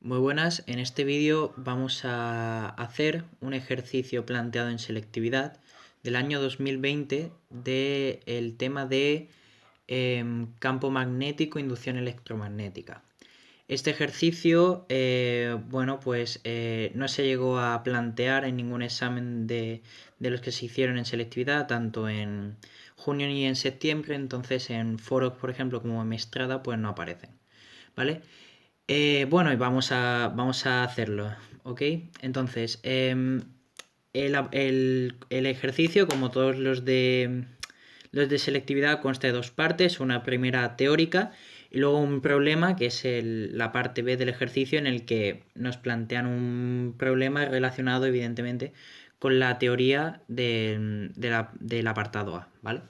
Muy buenas, en este vídeo vamos a hacer un ejercicio planteado en selectividad del año 2020 del tema de campo magnético, inducción electromagnética. Este ejercicio, no se llegó a plantear en ningún examen de los que se hicieron en selectividad, tanto en junio ni en septiembre, entonces en foros, por ejemplo, como en Mestrada, pues no aparecen, ¿vale? Y vamos a hacerlo, ¿ok? Entonces, el ejercicio, como todos los de selectividad, consta de dos partes, una primera teórica y luego un problema, que es la parte B del ejercicio, en el que nos plantean un problema relacionado, evidentemente, con la teoría del apartado A, ¿vale?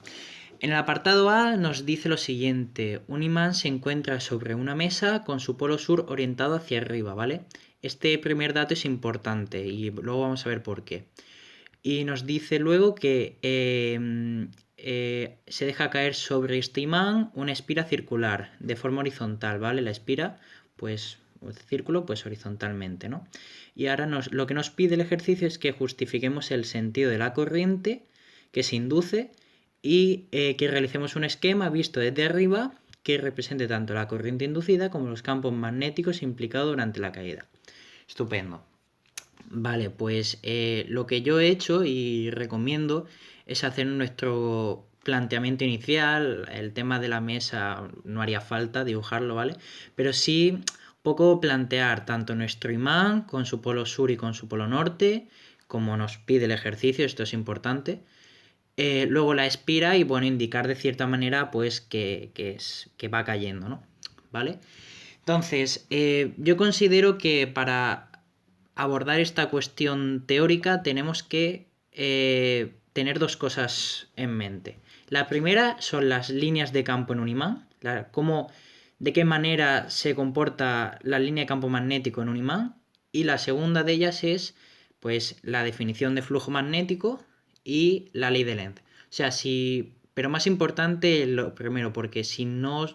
En el apartado A nos dice lo siguiente: un imán se encuentra sobre una mesa con su polo sur orientado hacia arriba, ¿vale? Este primer dato es importante y luego vamos a ver por qué. Y nos dice luego que se deja caer sobre este imán una espira circular de forma horizontal, ¿vale? La espira, pues, el círculo, pues horizontalmente, ¿no? Y ahora lo que nos pide el ejercicio es que justifiquemos el sentido de la corriente que se induce y que realicemos un esquema visto desde arriba que represente tanto la corriente inducida como los campos magnéticos implicados durante la caída. Estupendo. Vale, pues lo que yo he hecho y recomiendo es hacer nuestro planteamiento inicial. El tema de la mesa no haría falta dibujarlo, ¿vale? Pero sí un poco plantear tanto nuestro imán con su polo sur y con su polo norte, como nos pide el ejercicio, esto es importante. Luego la espira y, bueno, indicar de cierta manera pues que va cayendo, ¿no? ¿Vale? Entonces, yo considero que para abordar esta cuestión teórica tenemos que tener dos cosas en mente. La primera son las líneas de campo en un imán, de qué manera se comporta la línea de campo magnético en un imán, y la segunda de ellas es pues la definición de flujo magnético y la ley de Lenz. O sea, pero más importante lo primero, porque si no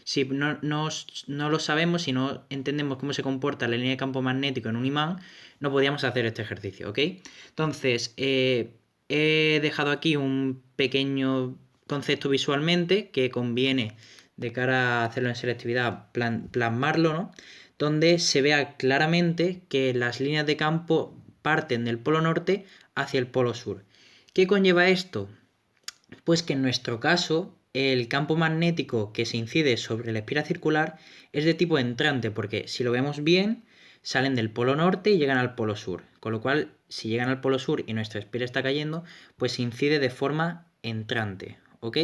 lo sabemos, si no entendemos cómo se comporta la línea de campo magnético en un imán, no podíamos hacer este ejercicio, ¿ok? Entonces, he dejado aquí un pequeño concepto visualmente que conviene, de cara a hacerlo en selectividad, plasmarlo, ¿no? Donde se vea claramente que las líneas de campo parten del polo norte hacia el polo sur. ¿Qué conlleva esto? Pues que en nuestro caso el campo magnético que se incide sobre la espira circular es de tipo entrante, porque si lo vemos bien, salen del polo norte y llegan al polo sur. Con lo cual, si llegan al polo sur y nuestra espira está cayendo, pues se incide de forma entrante, ¿ok?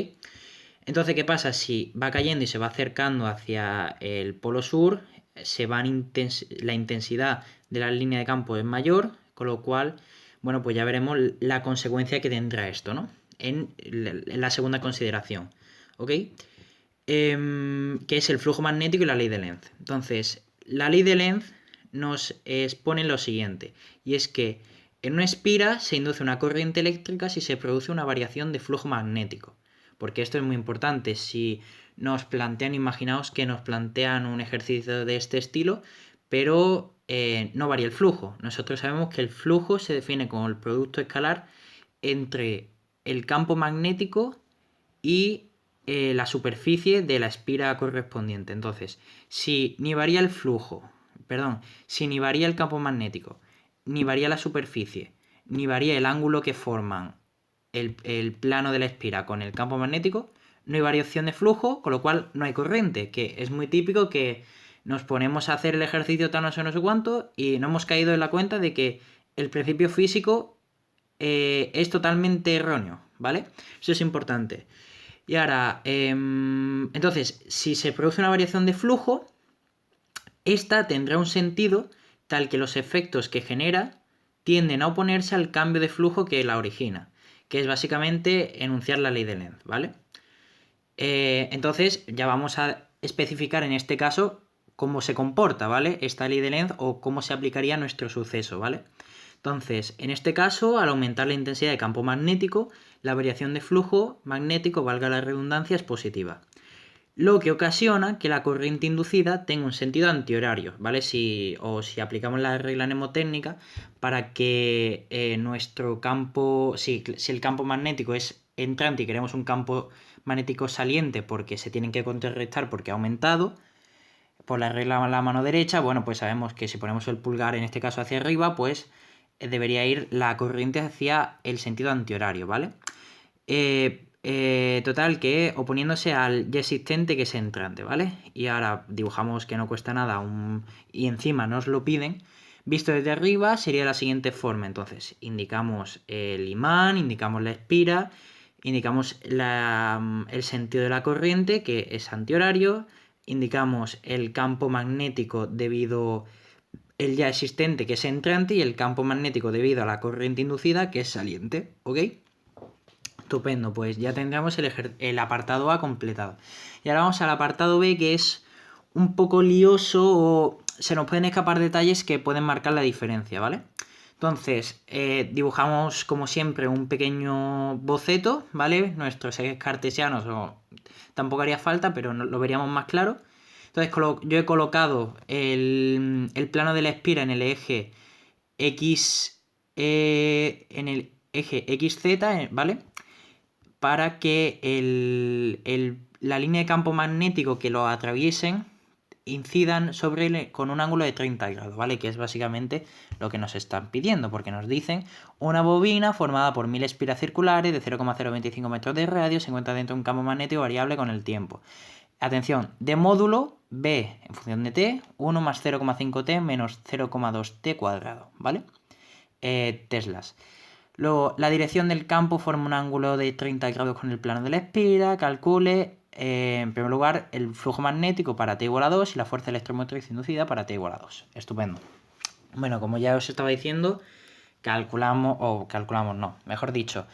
Entonces, ¿qué pasa? Si va cayendo y se va acercando hacia el polo sur, la intensidad de la línea de campo es mayor, con lo cual, bueno, pues ya veremos la consecuencia que tendrá esto, ¿no? En la segunda consideración, ¿ok? Que es el flujo magnético y la ley de Lenz. Entonces, la ley de Lenz nos expone lo siguiente, y es que en una espira se induce una corriente eléctrica si se produce una variación de flujo magnético. Porque esto es muy importante. Si nos plantean, imaginaos que nos plantean un ejercicio de este estilo, pero no varía el flujo. Nosotros sabemos que el flujo se define como el producto escalar entre el campo magnético y la superficie de la espira correspondiente. Entonces, si ni varía el flujo, si ni varía el campo magnético, ni varía la superficie, ni varía el ángulo que forman el plano de la espira con el campo magnético, no hay variación de flujo, con lo cual no hay corriente, que es muy típico que nos ponemos a hacer el ejercicio tal no sé cuánto y no hemos caído en la cuenta de que el principio físico es totalmente erróneo, ¿vale? Eso es importante. Y ahora, entonces, si se produce una variación de flujo, esta tendrá un sentido tal que los efectos que genera tienden a oponerse al cambio de flujo que la origina, que es básicamente enunciar la ley de Lenz, ¿vale? Entonces ya vamos a especificar en este caso cómo se comporta, ¿vale? Esta ley de Lenz, o cómo se aplicaría a nuestro suceso, ¿vale? Entonces, en este caso, al aumentar la intensidad de campo magnético, la variación de flujo magnético, valga la redundancia, es positiva. lo que ocasiona que la corriente inducida tenga un sentido antihorario, ¿vale? Si aplicamos la regla mnemotécnica para que nuestro campo, si el campo magnético es entrante y queremos un campo magnético saliente porque se tienen que contrarrestar porque ha aumentado, por la regla de la mano derecha, bueno, pues sabemos que si ponemos el pulgar en este caso hacia arriba, pues debería ir la corriente hacia el sentido antihorario, ¿vale? Total, que oponiéndose al ya existente que es entrante, ¿vale? Y ahora dibujamos que no cuesta nada y encima nos lo piden. Visto desde arriba sería la siguiente forma. Entonces, indicamos el imán, indicamos la espira, indicamos el sentido de la corriente, que es antihorario, indicamos el campo magnético debido el ya existente, que es entrante, y el campo magnético debido a la corriente inducida, que es saliente, ¿ok? Estupendo, pues ya tendríamos el apartado A completado. Y ahora vamos al apartado B, que es un poco lioso o se nos pueden escapar detalles que pueden marcar la diferencia, ¿vale? Entonces, dibujamos como siempre un pequeño boceto, ¿vale? Nuestros ejes cartesianos tampoco haría falta, pero lo veríamos más claro. Entonces, yo he colocado el plano de la espira en el eje X, en el eje XZ, ¿vale? Para que la línea de campo magnético que lo atraviesen incidan sobre él con un ángulo de 30 grados, ¿vale? Que es básicamente lo que nos están pidiendo, porque nos dicen una bobina formada por 1000 espiras circulares de 0,025 metros de radio se encuentra dentro de un campo magnético variable con el tiempo. Atención, de módulo B en función de t, 1 más 0,5t menos 0,2t cuadrado, ¿vale? Teslas. Luego, la dirección del campo forma un ángulo de 30 grados con el plano de la espira. Calcule, en primer lugar, el flujo magnético para t igual a 2 y la fuerza electromotriz inducida para t igual a 2. Estupendo. Bueno, como ya os estaba diciendo, mejor dicho,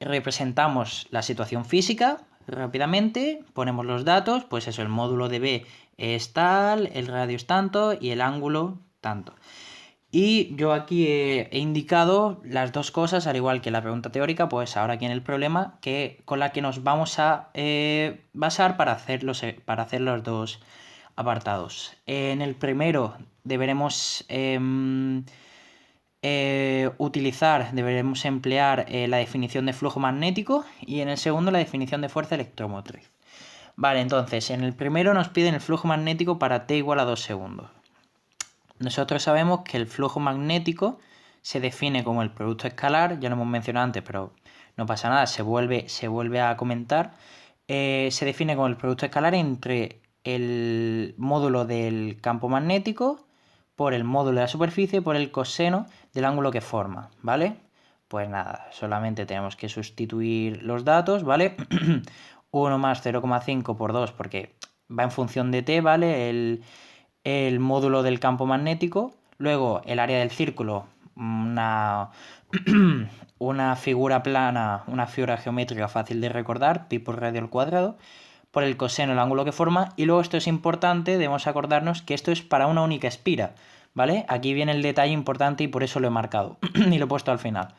representamos la situación física rápidamente, ponemos los datos, pues eso, el módulo de B es tal, el radio es tanto y el ángulo tanto. Y yo aquí he indicado las dos cosas, al igual que la pregunta teórica, pues ahora aquí en el problema, con la que nos vamos a basar para hacer los dos apartados. En el primero deberemos emplear la definición de flujo magnético y en el segundo la definición de fuerza electromotriz. Vale, entonces en el primero nos piden el flujo magnético para t igual a 2 segundos. Nosotros sabemos que el flujo magnético se define como el producto escalar, ya lo hemos mencionado antes, pero no pasa nada, se vuelve a comentar. Se define como el producto escalar entre el módulo del campo magnético por el módulo de la superficie por el coseno del ángulo que forma, ¿vale? Pues nada, solamente tenemos que sustituir los datos, ¿vale? 1 más 0,5 por 2 porque va en función de t, ¿vale? El módulo del campo magnético, luego el área del círculo, una figura plana, una figura geométrica fácil de recordar, pi por radio al cuadrado, por el coseno el ángulo que forma, y luego esto es importante, debemos acordarnos que esto es para una única espira, ¿vale? Aquí viene el detalle importante y por eso lo he marcado y lo he puesto al final.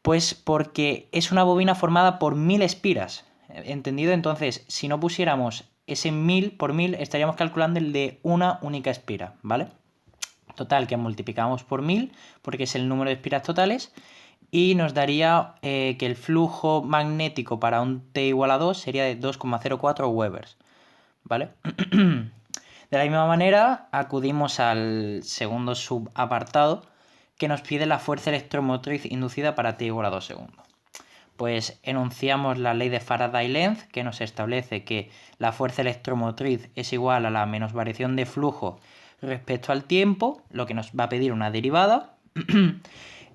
Pues porque es una bobina formada por 1000 espiras, ¿entendido? Entonces, si no pusiéramos ese 1000 por 1000, estaríamos calculando el de una única espira, ¿vale? Total, que multiplicamos por 1000, porque es el número de espiras totales, y nos daría que el flujo magnético para un t igual a 2 sería de 2,04 Webers, ¿vale? De la misma manera, acudimos al segundo subapartado, que nos pide la fuerza electromotriz inducida para t igual a 2 segundos. Pues enunciamos la ley de Faraday-Lenz, que nos establece que la fuerza electromotriz es igual a la menos variación de flujo respecto al tiempo, lo que nos va a pedir una derivada.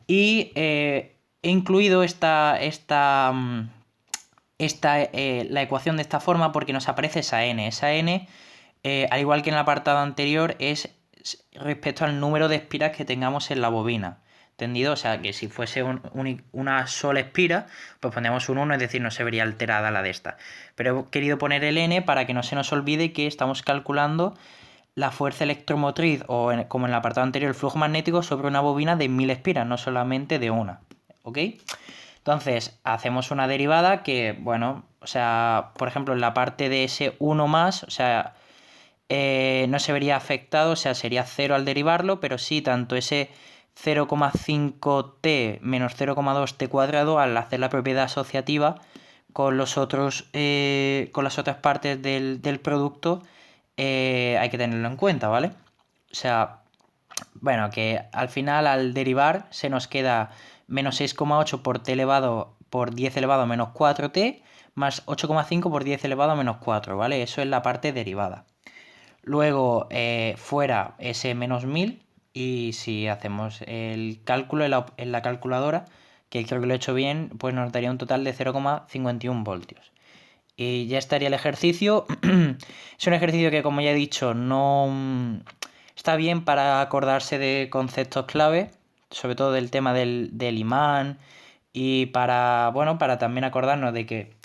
Y he incluido la ecuación de esta forma porque nos aparece esa n. Esa n, al igual que en el apartado anterior, es respecto al número de espiras que tengamos en la bobina. ¿Entendido? O sea, que si fuese una sola espira, pues pondríamos un 1, es decir, no se vería alterada la de esta. Pero he querido poner el n para que no se nos olvide que estamos calculando la fuerza electromotriz, o como en el apartado anterior, el flujo magnético sobre una bobina de 1000 espiras, no solamente de una. ¿Ok? Entonces, hacemos una derivada que, bueno, o sea, por ejemplo, en la parte de ese 1 más, o sea, no se vería afectado, o sea, sería 0 al derivarlo, pero sí tanto ese 0,5t menos 0,2t cuadrado al hacer la propiedad asociativa con los otros, con las otras partes del producto, hay que tenerlo en cuenta, ¿vale? O sea, bueno, que al final al derivar se nos queda menos 6,8 por t elevado por 10 elevado a menos 4t más 8,5 por 10 elevado a menos 4, ¿vale? Eso es la parte derivada. Luego fuera ese menos 1000 y si hacemos el cálculo en la calculadora, que creo que lo he hecho bien, pues nos daría un total de 0,51 voltios. Y ya estaría el ejercicio. Es un ejercicio que, como ya he dicho, no está bien para acordarse de conceptos clave, sobre todo del tema del imán y para, bueno, para también acordarnos de que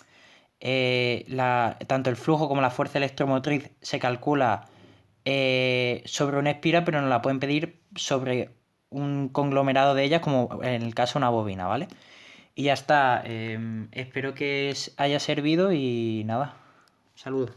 tanto el flujo como la fuerza electromotriz se calcula sobre una espira, pero nos la pueden pedir sobre un conglomerado de ellas, como en el caso una bobina, ¿vale? Y ya está. Espero que haya servido y nada. Saludos.